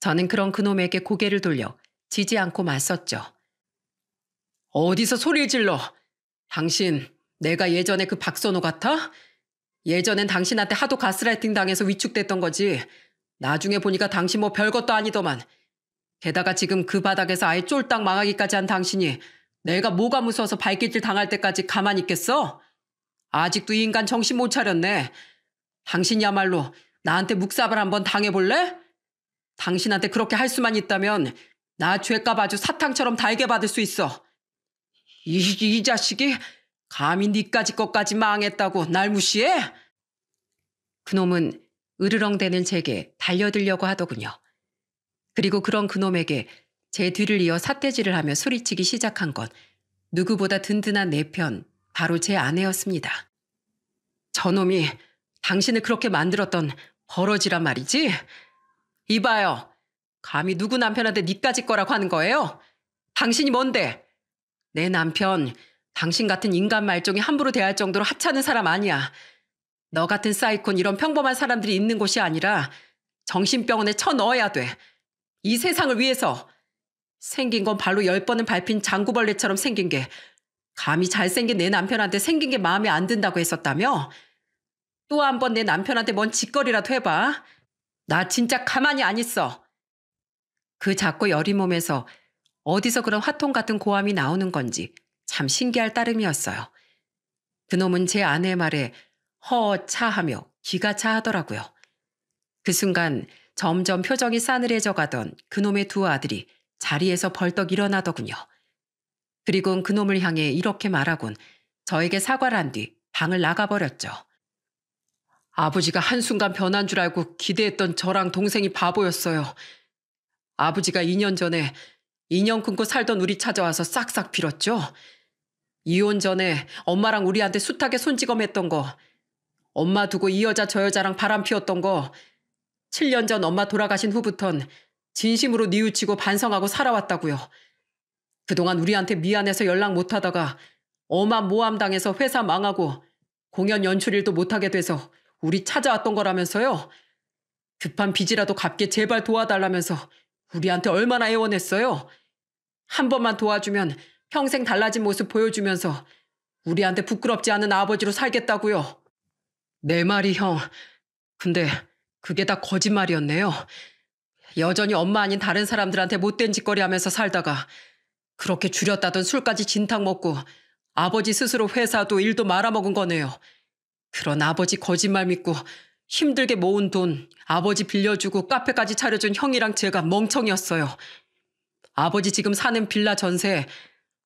저는 그런 그놈에게 고개를 돌려 지지 않고 맞섰죠. 어디서 소리를 질러? 당신 내가 예전에 그 박선호 같아? 예전엔 당신한테 하도 가스라이팅 당해서 위축됐던 거지. 나중에 보니까 당신 뭐 별것도 아니더만. 게다가 지금 그 바닥에서 아예 쫄딱 망하기까지 한 당신이 내가 뭐가 무서워서 발길질 당할 때까지 가만히 있겠어? 아직도 이 인간 정신 못 차렸네. 당신이야말로 나한테 묵사발 한번 당해볼래? 당신한테 그렇게 할 수만 있다면 나 죄값 아주 사탕처럼 달게 받을 수 있어. 이 자식이 감히 니까지 것까지 망했다고 날 무시해? 그놈은 으르렁대는 제게 달려들려고 하더군요. 그리고 그런 그놈에게 제 뒤를 이어 삿대질을 하며 소리치기 시작한 건 누구보다 든든한 내 편, 바로 제 아내였습니다. 저놈이 당신을 그렇게 만들었던 버러지란 말이지? 이봐요. 감히 누구 남편한테 니까지 거라고 하는 거예요? 당신이 뭔데? 내 남편, 당신 같은 인간 말종이 함부로 대할 정도로 하찮은 사람 아니야. 너 같은 사이콘 이런 평범한 사람들이 있는 곳이 아니라 정신병원에 쳐넣어야 돼. 이 세상을 위해서. 생긴 건 발로 10번은 밟힌 장구벌레처럼 생긴 게 감히 잘생긴 내 남편한테 생긴 게 마음에 안 든다고 했었다며? 또 한 번 내 남편한테 뭔 짓거리라도 해봐. 나 진짜 가만히 안 있어. 그 작고 여린 몸에서 어디서 그런 화통 같은 고함이 나오는 건지 참 신기할 따름이었어요. 그놈은 제 아내의 말에 허차하며 기가 차하더라고요. 그 순간 점점 표정이 싸늘해져 가던 그놈의 두 아들이 자리에서 벌떡 일어나더군요. 그리곤 그놈을 향해 이렇게 말하곤 저에게 사과를 한 뒤 방을 나가버렸죠. 아버지가 한순간 변한 줄 알고 기대했던 저랑 동생이 바보였어요. 아버지가 2년 전에 인연 끊고 살던 우리 찾아와서 싹싹 빌었죠. 이혼 전에 엄마랑 우리한테 숱하게 손찌검했던 거, 엄마 두고 이 여자 저 여자랑 바람 피웠던 거, 7년 전 엄마 돌아가신 후부턴 진심으로 뉘우치고 반성하고 살아왔다고요. 그동안 우리한테 미안해서 연락 못하다가 엄한 모함당해서 회사 망하고 공연 연출일도 못하게 돼서 우리 찾아왔던 거라면서요. 급한 빚이라도 갚게 제발 도와달라면서 우리한테 얼마나 애원했어요. 한 번만 도와주면 평생 달라진 모습 보여주면서 우리한테 부끄럽지 않은 아버지로 살겠다고요. 내 말이 형. 근데 그게 다 거짓말이었네요. 여전히 엄마 아닌 다른 사람들한테 못된 짓거리 하면서 살다가 그렇게 줄였다던 술까지 진탕 먹고 아버지 스스로 회사도 일도 말아먹은 거네요. 그런 아버지 거짓말 믿고 힘들게 모은 돈 아버지 빌려주고 카페까지 차려준 형이랑 제가 멍청이었어요. 아버지 지금 사는 빌라 전세,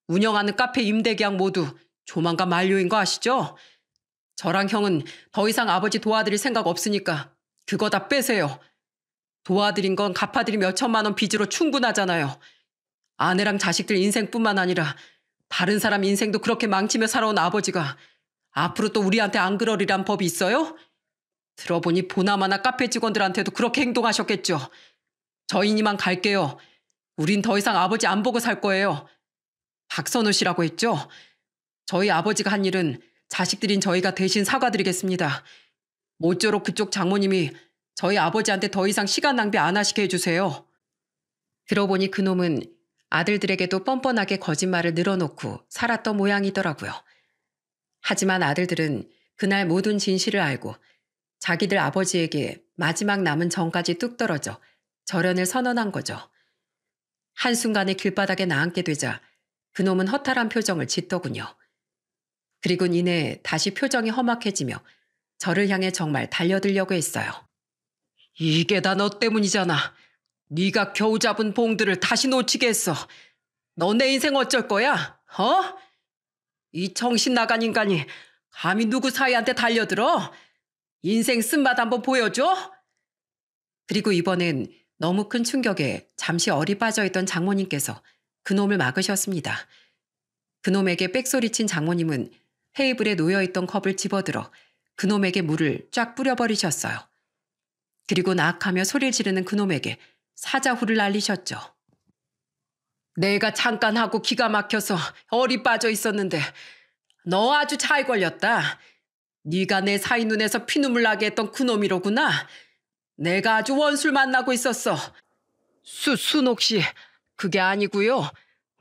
운영하는 카페 임대 계약 모두 조만간 만료인 거 아시죠? 저랑 형은 더 이상 아버지 도와드릴 생각 없으니까 그거 다 빼세요. 도와드린 건 갚아드린 몇 천만 원 빚으로 충분하잖아요. 아내랑 자식들 인생뿐만 아니라 다른 사람 인생도 그렇게 망치며 살아온 아버지가 앞으로 또 우리한테 안 그러리란 법이 있어요? 들어보니 보나마나 카페 직원들한테도 그렇게 행동하셨겠죠. 저희는 이만 갈게요. 우린 더 이상 아버지 안 보고 살 거예요. 박선우 씨라고 했죠? 저희 아버지가 한 일은 자식들인 저희가 대신 사과드리겠습니다. 모쪼록 그쪽 장모님이 저희 아버지한테 더 이상 시간 낭비 안 하시게 해주세요. 들어보니 그놈은 아들들에게도 뻔뻔하게 거짓말을 늘어놓고 살았던 모양이더라고요. 하지만 아들들은 그날 모든 진실을 알고 자기들 아버지에게 마지막 남은 정까지 뚝 떨어져 절연을 선언한 거죠. 한순간에 길바닥에 나앉게 되자 그놈은 허탈한 표정을 짓더군요. 그리곤 이내 다시 표정이 험악해지며 저를 향해 정말 달려들려고 했어요. 이게 다 너 때문이잖아. 네가 겨우 잡은 봉들을 다시 놓치게 했어. 너 내 인생 어쩔 거야? 어? 이 정신 나간 인간이 감히 누구 사이한테 달려들어? 인생 쓴맛 한번 보여줘? 그리고 이번엔 너무 큰 충격에 잠시 어리 빠져있던 장모님께서 그놈을 막으셨습니다. 그놈에게 빽소리친 장모님은 테이블에 놓여있던 컵을 집어들어 그놈에게 물을 쫙 뿌려버리셨어요. 그리고 나악하며 소리를 지르는 그놈에게 사자후를 날리셨죠. 내가 잠깐 하고 기가 막혀서 어리 빠져 있었는데 너 아주 잘 걸렸다. 네가 내 사이 눈에서 피눈물 나게 했던 그놈이로구나. 내가 아주 원술 만나고 있었어. 순옥 씨, 그게 아니고요.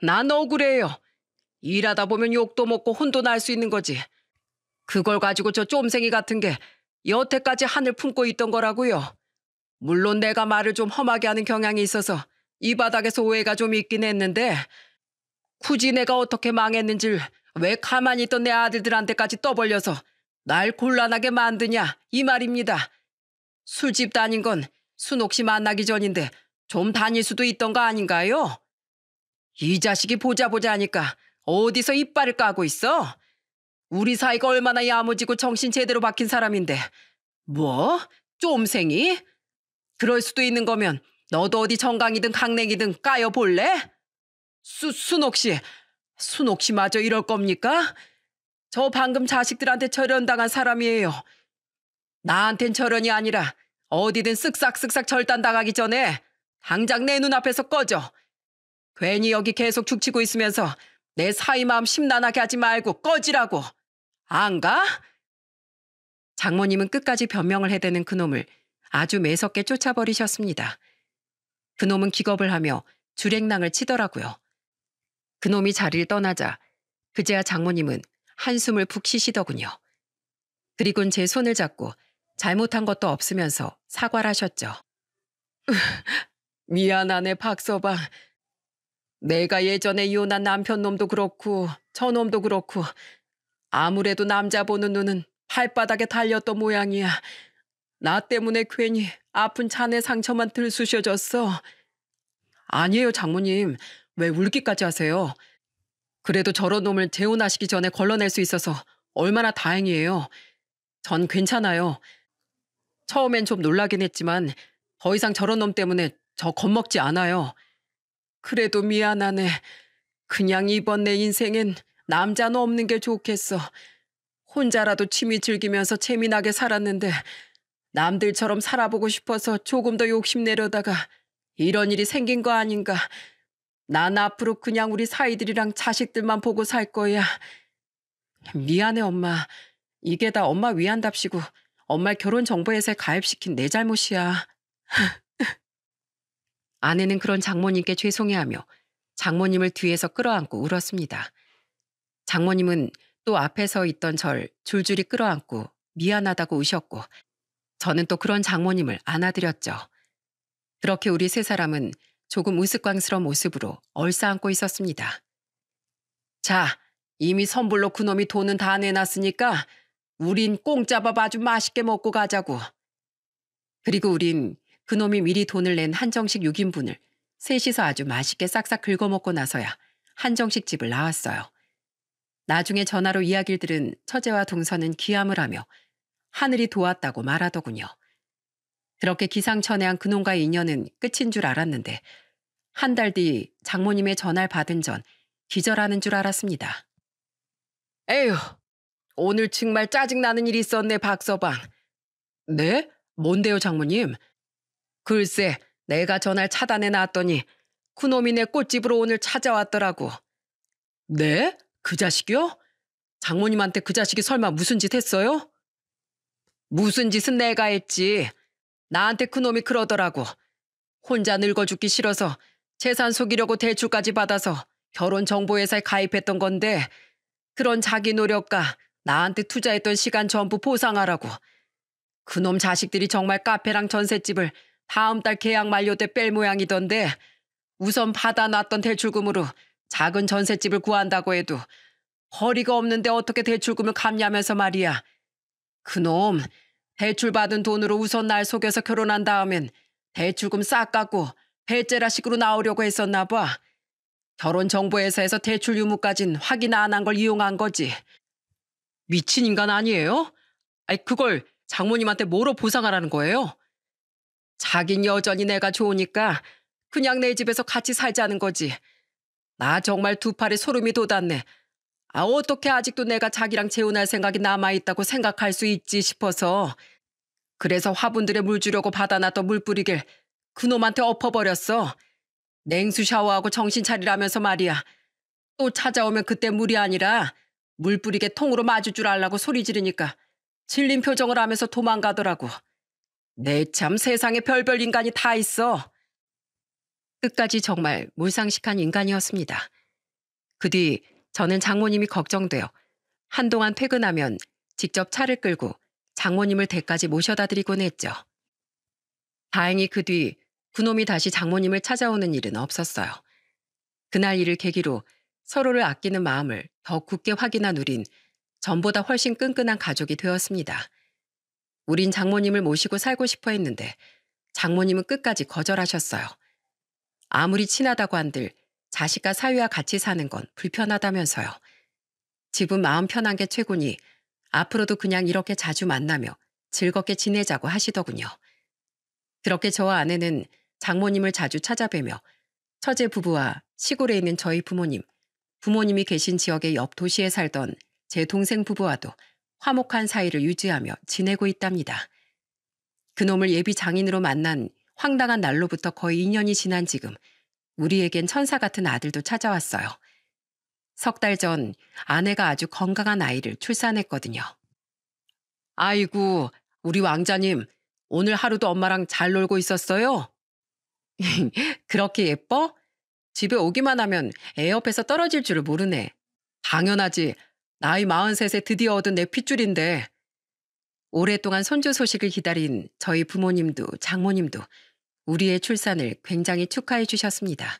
난 억울해요. 일하다 보면 욕도 먹고 혼도 날 수 있는 거지. 그걸 가지고 저 쫌생이 같은 게 여태까지 한을 품고 있던 거라고요. 물론 내가 말을 좀 험하게 하는 경향이 있어서 이 바닥에서 오해가 좀 있긴 했는데 굳이 내가 어떻게 망했는지를 왜 가만히 있던 내 아들들한테까지 떠벌려서 날 곤란하게 만드냐 이 말입니다. 술집 다닌 건 순옥 씨 만나기 전인데 좀 다닐 수도 있던 거 아닌가요? 이 자식이 보자 하니까 어디서 이빨을 까고 있어? 우리 사이가 얼마나 야무지고 정신 제대로 박힌 사람인데 뭐? 쫌생이? 그럴 수도 있는 거면 너도 어디 정강이든 강냉이든 까여 볼래? 순옥 씨마저 이럴 겁니까? 저 방금 자식들한테 절연당한 사람이에요. 나한텐 절연이 아니라 어디든 쓱싹쓱싹 절단당하기 전에 당장 내 눈앞에서 꺼져. 괜히 여기 계속 죽치고 있으면서 내 사이 마음 심란하게 하지 말고 꺼지라고. 안 가? 장모님은 끝까지 변명을 해대는 그놈을 아주 매섭게 쫓아버리셨습니다. 그놈은 기겁을 하며 주랭랑을 치더라고요. 그놈이 자리를 떠나자 그제야 장모님은 한숨을 푹 쉬시더군요. 그리곤 제 손을 잡고 잘못한 것도 없으면서 사과를 하셨죠. 미안하네 박서방. 내가 예전에 이혼한 남편 놈도 그렇고 저놈도 그렇고 아무래도 남자 보는 눈은 발바닥에 달렸던 모양이야. 나 때문에 괜히 아픈 자네 상처만 들쑤셔졌어. 아니에요 장모님. 왜 울기까지 하세요? 그래도 저런 놈을 재혼하시기 전에 걸러낼 수 있어서 얼마나 다행이에요. 전 괜찮아요. 처음엔 좀 놀라긴 했지만 더 이상 저런 놈 때문에 저 겁먹지 않아요. 그래도 미안하네. 그냥 이번 내 인생엔 남자는 없는 게 좋겠어. 혼자라도 취미 즐기면서 재미나게 살았는데 남들처럼 살아보고 싶어서 조금 더 욕심내려다가 이런 일이 생긴 거 아닌가. 난 앞으로 그냥 우리 사이들이랑 자식들만 보고 살 거야. 미안해 엄마. 이게 다 엄마 위한답시고 엄마 결혼정보회사에 가입시킨 내 잘못이야. 아내는 그런 장모님께 죄송해하며 장모님을 뒤에서 끌어안고 울었습니다. 장모님은 또 앞에 서 있던 절 줄줄이 끌어안고 미안하다고 우셨고 저는 또 그런 장모님을 안아드렸죠. 그렇게 우리 세 사람은 조금 우스꽝스러운 모습으로 얼싸안고 있었습니다. 자, 이미 선불로 그놈이 돈은 다 내놨으니까 우린 공짜밥 아주 맛있게 먹고 가자고. 그리고 우린 그놈이 미리 돈을 낸 한정식 6인분을 셋이서 아주 맛있게 싹싹 긁어먹고 나서야 한정식 집을 나왔어요. 나중에 전화로 이야기를 들은 처제와 동서는 기함을 하며 하늘이 도왔다고 말하더군요. 그렇게 기상천외한 그놈과의 인연은 끝인 줄 알았는데 한 달 뒤 장모님의 전화를 받은 전 기절하는 줄 알았습니다. 에휴, 오늘 정말 짜증나는 일이 있었네, 박서방. 네? 뭔데요, 장모님? 글쎄, 내가 전화를 차단해 놨더니 그놈이 내 꽃집으로 오늘 찾아왔더라고. 네? 그 자식이요? 장모님한테 그 자식이 설마 무슨 짓 했어요? 무슨 짓은 내가 했지. 나한테 그놈이 그러더라고. 혼자 늙어 죽기 싫어서 재산 속이려고 대출까지 받아서 결혼정보회사에 가입했던 건데 그런 자기 노력과 나한테 투자했던 시간 전부 보상하라고. 그놈 자식들이 정말 카페랑 전셋집을 다음 달 계약 만료 때 뺄 모양이던데 우선 받아놨던 대출금으로 작은 전셋집을 구한다고 해도 거리가 없는데 어떻게 대출금을 갚냐면서 말이야. 그놈 대출받은 돈으로 우선 날 속여서 결혼한 다음엔 대출금 싹 깎고 배째라식으로 나오려고 했었나 봐. 결혼정보회사에서 대출 유무까진 확인 안 한 걸 이용한 거지. 미친 인간 아니에요? 아니 그걸 장모님한테 뭐로 보상하라는 거예요? 자긴 여전히 내가 좋으니까 그냥 내 집에서 같이 살자는 거지. 나 정말 두 팔에 소름이 돋았네. 아 어떻게 아직도 내가 자기랑 재혼할 생각이 남아있다고 생각할 수 있지 싶어서. 그래서 화분들에 물 주려고 받아놨던 물뿌리길 그놈한테 엎어버렸어. 냉수 샤워하고 정신 차리라면서 말이야. 또 찾아오면 그때 물이 아니라 물 뿌리게 통으로 맞을 줄 알라고 소리 지르니까 질린 표정을 하면서 도망가더라고. 내 참 세상에 별별 인간이 다 있어. 끝까지 정말 몰상식한 인간이었습니다. 그 뒤 저는 장모님이 걱정되어 한동안 퇴근하면 직접 차를 끌고 장모님을 댁까지 모셔다 드리곤 했죠. 다행히 그 뒤 그놈이 다시 장모님을 찾아오는 일은 없었어요. 그날 일을 계기로 서로를 아끼는 마음을 더 굳게 확인한 우린 전보다 훨씬 끈끈한 가족이 되었습니다. 우린 장모님을 모시고 살고 싶어 했는데 장모님은 끝까지 거절하셨어요. 아무리 친하다고 한들 자식과 사위와 같이 사는 건 불편하다면서요. 집은 마음 편한 게 최고니 앞으로도 그냥 이렇게 자주 만나며 즐겁게 지내자고 하시더군요. 그렇게 저와 아내는 장모님을 자주 찾아뵈며 처제 부부와 시골에 있는 저희 부모님, 부모님이 계신 지역의 옆 도시에 살던 제 동생 부부와도 화목한 사이를 유지하며 지내고 있답니다. 그놈을 예비 장인으로 만난 황당한 날로부터 거의 2년이 지난 지금 우리에겐 천사 같은 아들도 찾아왔어요. 석 달 전 아내가 아주 건강한 아이를 출산했거든요. 아이고, 우리 왕자님, 오늘 하루도 엄마랑 잘 놀고 있었어요? 그렇게 예뻐? 집에 오기만 하면 애 옆에서 떨어질 줄을 모르네. 당연하지. 나이 43에 드디어 얻은 내 핏줄인데. 오랫동안 손주 소식을 기다린 저희 부모님도 장모님도 우리의 출산을 굉장히 축하해 주셨습니다.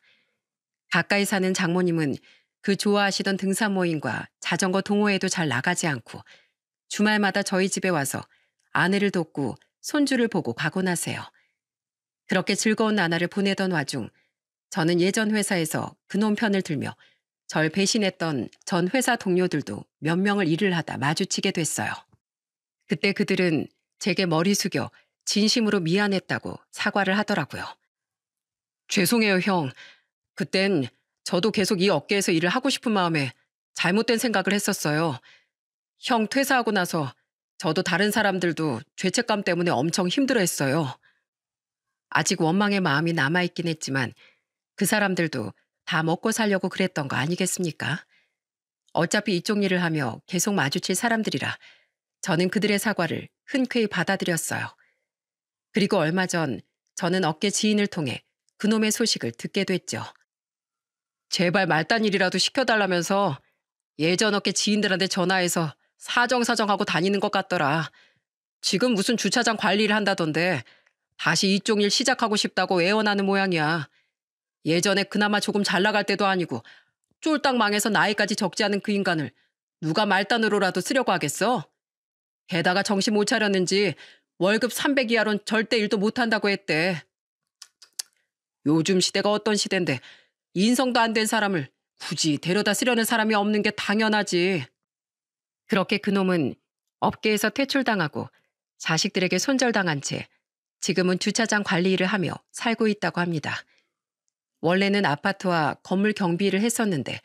가까이 사는 장모님은 그 좋아하시던 등산 모임과 자전거 동호회도 잘 나가지 않고 주말마다 저희 집에 와서 아내를 돕고 손주를 보고 가곤 하세요. 그렇게 즐거운 나날을 보내던 와중 저는 예전 회사에서 그놈 편을 들며 절 배신했던 전 회사 동료들도 몇 명을 일을 하다 마주치게 됐어요. 그때 그들은 제게 머리 숙여 진심으로 미안했다고 사과를 하더라고요. 죄송해요, 형. 그땐 저도 계속 이 업계에서 일을 하고 싶은 마음에 잘못된 생각을 했었어요. 형 퇴사하고 나서 저도 다른 사람들도 죄책감 때문에 엄청 힘들어했어요. 아직 원망의 마음이 남아있긴 했지만 그 사람들도 다 먹고 살려고 그랬던 거 아니겠습니까? 어차피 이쪽 일을 하며 계속 마주칠 사람들이라 저는 그들의 사과를 흔쾌히 받아들였어요. 그리고 얼마 전 저는 업계 지인을 통해 그놈의 소식을 듣게 됐죠. 제발 말단 일이라도 시켜달라면서 예전 업계 지인들한테 전화해서 사정사정하고 다니는 것 같더라. 지금 무슨 주차장 관리를 한다던데 다시 이쪽 일 시작하고 싶다고 애원하는 모양이야. 예전에 그나마 조금 잘 나갈 때도 아니고 쫄딱 망해서 나이까지 적지 않은 그 인간을 누가 말단으로라도 쓰려고 하겠어? 게다가 정신 못 차렸는지 월급 300 이하론 절대 일도 못한다고 했대. 요즘 시대가 어떤 시대인데 인성도 안 된 사람을 굳이 데려다 쓰려는 사람이 없는 게 당연하지. 그렇게 그놈은 업계에서 퇴출당하고 자식들에게 손절당한 채 지금은 주차장 관리 일을 하며 살고 있다고 합니다. 원래는 아파트와 건물 경비 일을 했었는데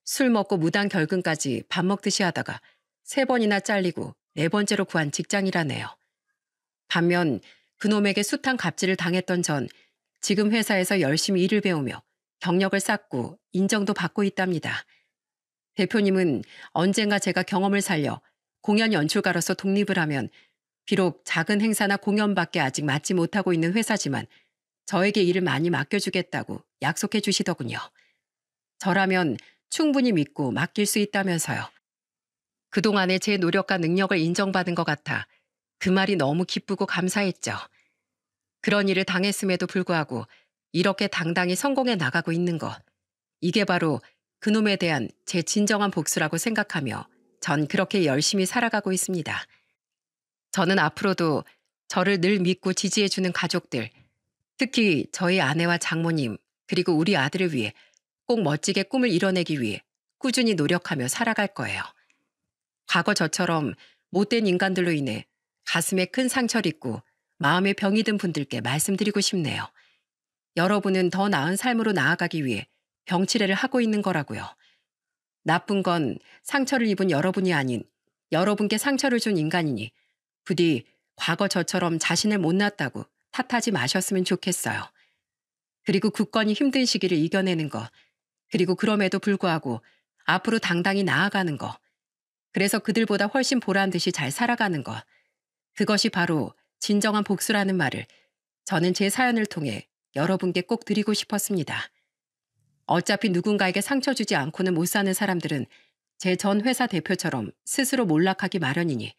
술 먹고 무단 결근까지 밥 먹듯이 하다가 3번이나 잘리고 4번째로 구한 직장이라네요. 반면 그놈에게 숱한 갑질을 당했던 전 지금 회사에서 열심히 일을 배우며 경력을 쌓고 인정도 받고 있답니다. 대표님은 언젠가 제가 경험을 살려 공연 연출가로서 독립을 하면 비록 작은 행사나 공연밖에 아직 맡지 못하고 있는 회사지만 저에게 일을 많이 맡겨주겠다고 약속해 주시더군요. 저라면 충분히 믿고 맡길 수 있다면서요. 그동안의 제 노력과 능력을 인정받은 것 같아 그 말이 너무 기쁘고 감사했죠. 그런 일을 당했음에도 불구하고 이렇게 당당히 성공해 나가고 있는 것. 이게 바로 그놈에 대한 제 진정한 복수라고 생각하며 전 그렇게 열심히 살아가고 있습니다. 저는 앞으로도 저를 늘 믿고 지지해주는 가족들, 특히 저희 아내와 장모님, 그리고 우리 아들을 위해 꼭 멋지게 꿈을 이뤄내기 위해 꾸준히 노력하며 살아갈 거예요. 과거 저처럼 못된 인간들로 인해 가슴에 큰 상처를 입고 마음에 병이 든 분들께 말씀드리고 싶네요. 여러분은 더 나은 삶으로 나아가기 위해 병치레를 하고 있는 거라고요. 나쁜 건 상처를 입은 여러분이 아닌 여러분께 상처를 준 인간이니 부디 과거 저처럼 자신을 못났다고 탓하지 마셨으면 좋겠어요. 그리고 굳건히 힘든 시기를 이겨내는 거, 그리고 그럼에도 불구하고 앞으로 당당히 나아가는 거, 그래서 그들보다 훨씬 보란 듯이 잘 살아가는 것, 그것이 바로 진정한 복수라는 말을 저는 제 사연을 통해 여러분께 꼭 드리고 싶었습니다. 어차피 누군가에게 상처 주지 않고는 못 사는 사람들은 제 전 회사 대표처럼 스스로 몰락하기 마련이니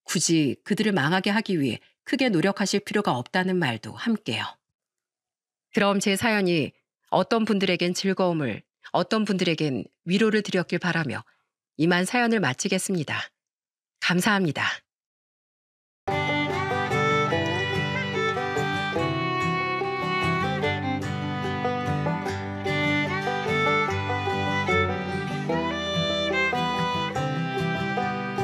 굳이 그들을 망하게 하기 위해 크게 노력하실 필요가 없다는 말도 함께요. 그럼 제 사연이 어떤 분들에겐 즐거움을, 어떤 분들에겐 위로를 드렸길 바라며 이만 사연을 마치겠습니다. 감사합니다.